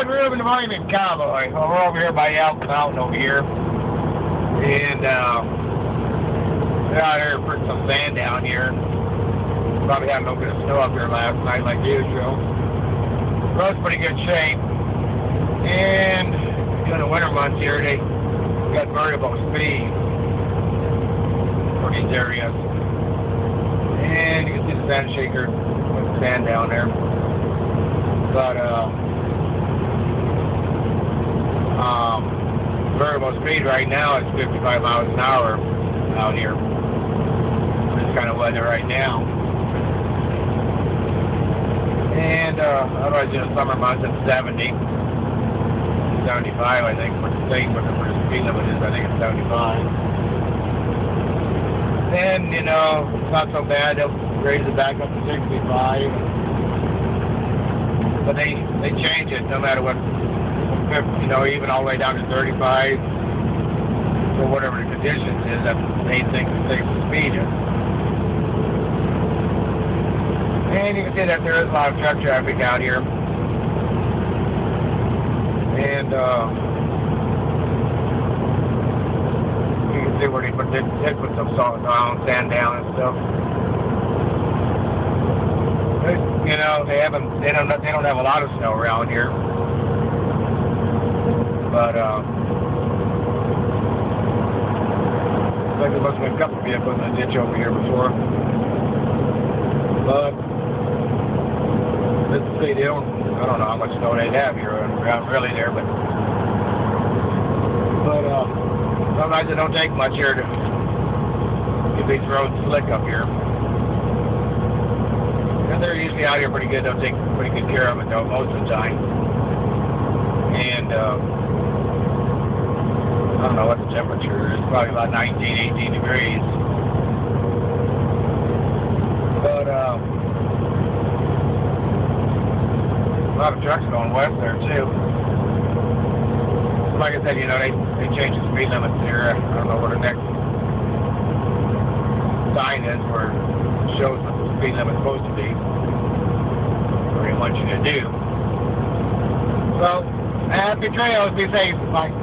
Good Ruben, the Wyoming Cowboy. Well, we're over here by Elk Mountain over here. And, we're out here putting some sand down here. Probably had a little bit of snow up here last night like usual. Road's pretty good shape. And during the winter months here, they got variable speed for these areas. And you can see the sand shaker with the sand down there. But, variable speed right now is 55 miles an hour out here. This kind of weather right now. And, otherwise in the summer months it's 70. 75, I think, for the state, but for the speed limit is, I think it's 75. And, you know, it's not so bad. They'll raise it back up to 65. But they change it no matter what, you know, even all the way down to 35, or whatever the conditions is that they think the safe speed is. And you can see that there is a lot of truck traffic out here. And you can see where they put some salt down, sand down and stuff. But, you know, they don't have a lot of snow around here. But looks like there must have been a couple of vehicles in the ditch over here before. But let's see, I don't know how much snow they have here around really there, but sometimes it don't take much here to get these roads slick up here. And they're usually out here pretty good. They'll take pretty good care of it though most of the time. And I don't know what the temperature is. Probably about 19, 18 degrees. But a lot of trucks going west there too. Like I said, you know, they change the speed limits here. I don't know where the next sign is where it shows what the speed limit's supposed to be, or they want you to do. So, happy trails, be safe, bye.